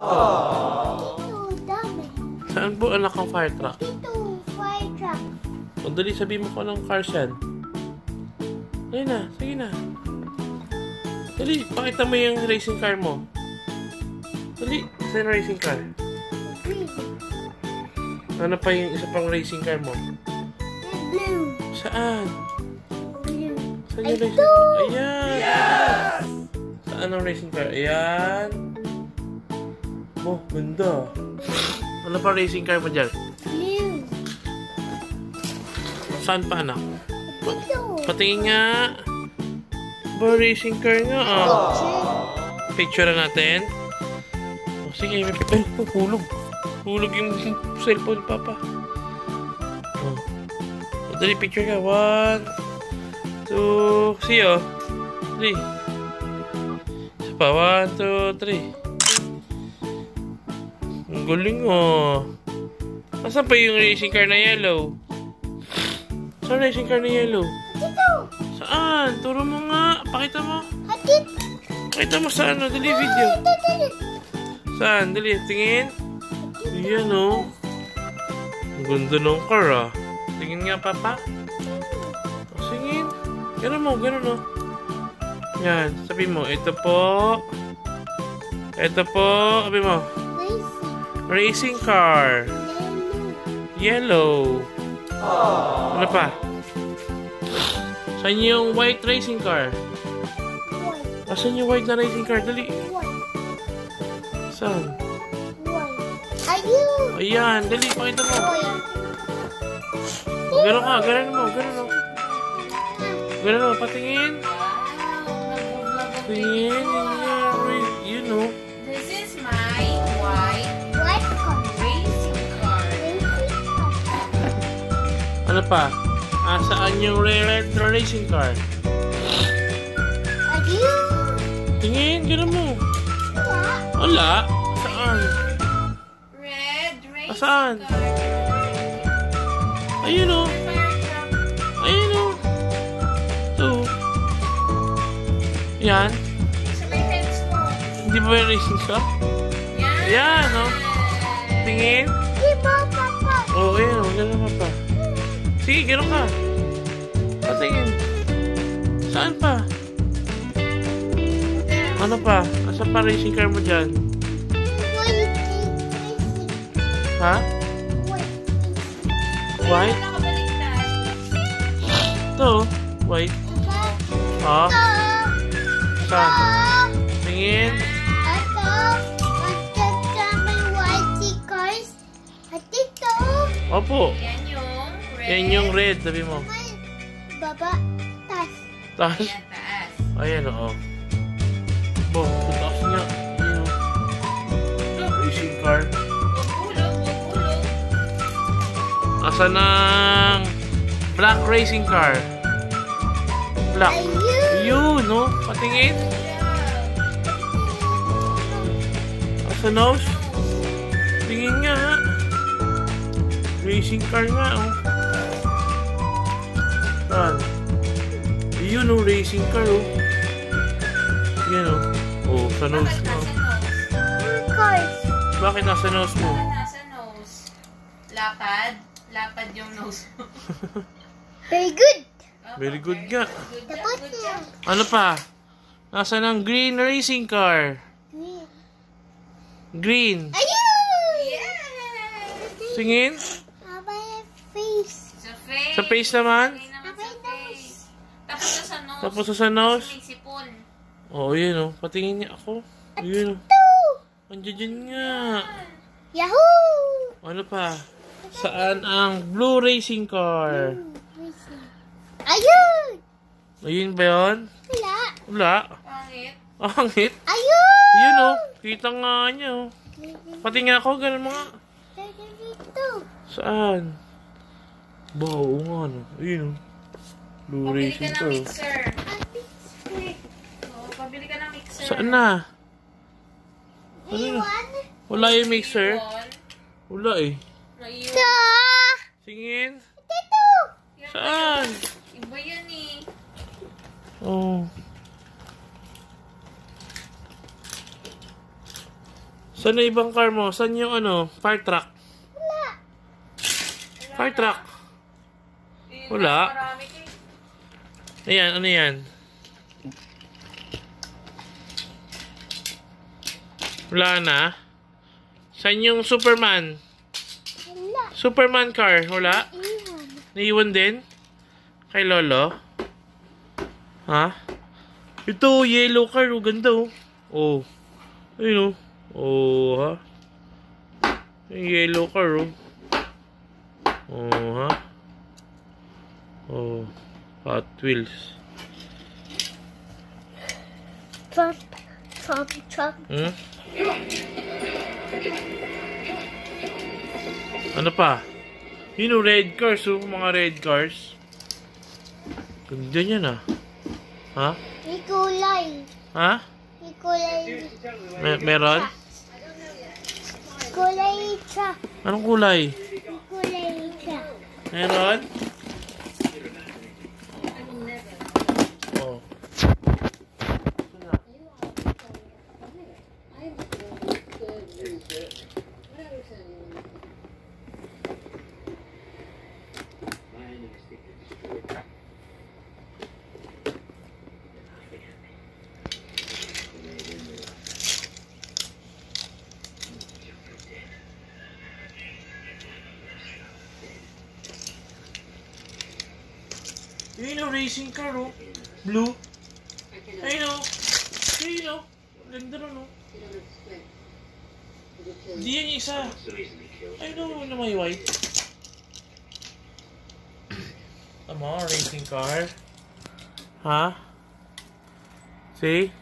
Dito, dami. Saan po anak ang fire truck? Dito, fire truck. O dali, sabihin mo ko ng cars yan. Ayun na, sige na. Dali, pakita mo yung racing car mo. Dali, saan yung racing car? Green. Ano pa yung isa pang racing car mo? Blue. Saan? Blue. Saan yung racing Ito. car? Ayan! Yes! Saan ang racing car? Ayan! Oh, ganda. Ano pa racing car mo dyan? Blue. Saan pa anak? Dito. Patingin nga. Ba, racing car nga ah. Picture na natin. Oh, sige, ay, hulog. Hulog yung cellphone, Papa. Oh. Oh, dali, picture ka. 1, 2, see oh. 3. Isa pa, 1, 2, 3. Ang galing oh. Asan pa yung racing car na yellow? Saan racing car na yellow? Dito. Saan? Turo mo nga. Pakita mo. Hatid. Pakita mo saan. Dali video. Saan? Dali. Tingin. Ayan o. Ang ganda ng car ah. Tingin nga papa. O, tingin. Gano'n mo. Gano'n o. Yan. Sabi mo. Ito po. Ito po. Sabi mo. Racing car. Yellow. Ano pa? Saan yung white racing car? White. Asan yung white na racing car? Dali. White. Saan? White. Ayun. Ayan. Dali. Pakita mo. White. Gano'n ka. Gano'n mo. Gano'n mo. Gano'n mo. Patingin. Tingin. You know. This is my white White car. racing car. Ano pa? Saan yung red racing car? Ayun. Tingin. Gano'n mo. Wala. Wala. Saan? Red racing Saan? car. Ayun o. Fire truck. Ayun o. Ito. Yan. Sa may heads mo. Hindi ba yung racing car? Yan. Yan o. Tingin. Di ba, Papa? Oo, ayun o. Gano'n ka pa. Sige, gano'n ka. Patingin. Saan pa? Ano pa? Asan pa racing car mo dyan? White. Ha? White. White? Nakabaliktad. Ito. White. Ah. Saan? Tingin. Opo. Yan yung red. Yan yung red. Sabi mo. Baba, tas. Taas. Yan, taas. Ayan o. Bo, taas niya. Ayan o. Racing car. Hulog, hulog. Asan ang black racing car? Black. Ayun. Yun, no? Patingin. Asa nose? Tingin nga, ha? Racing car nga, oh. Saan? Yun, oh. Racing car, oh. Yan, oh. Oh, sa nose Bakit mo. nasa nose? Cars. Bakit nasa nose mo? Bakit nasa nose? Lapad? Lapad yung nose mo. Very good. Very good nga. Good job, Tapos good na. job. Ano pa? Nasaan ang green racing car? Green. Green. Ayun! Yes! Tingin. Baba yung face. Sa face. Sa face naman. Lagay naman sa face. Tapos sa nose. Tapos sa nose. May sipon. Oh, yun oh. Patingin niya ako. Yun oh. Two. Andiyan dyan nga. Yahoo! Ano pa? Saan ang blue racing car? Ayun! Ayun ba yun? Wala. Wala. Pangit. Angit. Ayun! Yun oh. Kita nga niya oh. Patingin ako. Ganun mo nga. Dito. Saan? Ba, oo nga no. Ayun oh. Blue Pabili racing ka ng car. mixer. Oo, pabili ka ng mixer. Saan na? Iwan. Wala yung mixer. Iwan. Wala eh. Naiwan. Ito. Tingin. Dito. Yan, Saan? Iba yan eh. Oh. Saan na ibang car mo? Saan yung ano? Fire truck? Wala. Fire truck? Wala. Marami kayo. Ayan, ano yan? Wala na. Saan yung Superman? Wala. Superman car? Wala? Iwan. Naiwan din? Kay Lolo? Ha? Ito, yellow car. Oh, ganda oh. Oh. Ayun oh. Oh, ha? Yung yellow car oh. Oh, ha? Oh. Hot Wheels. Trump. Trump. Trump. Hmm? Ano pa? Yun oh, red cars oh. Mga red cars. Ganda yan ah. Ha? May kulay. Ha? May kulay. Meron? Kulay truck. Anong kulay? May kulay truck. Meron? Oh. Ayun o, racing car o. Blue. Ayun o. Ayun o. Ganda rin o. Hindi yan yung isa. Ayun o, na may white. Come on, racing car. Ha? See?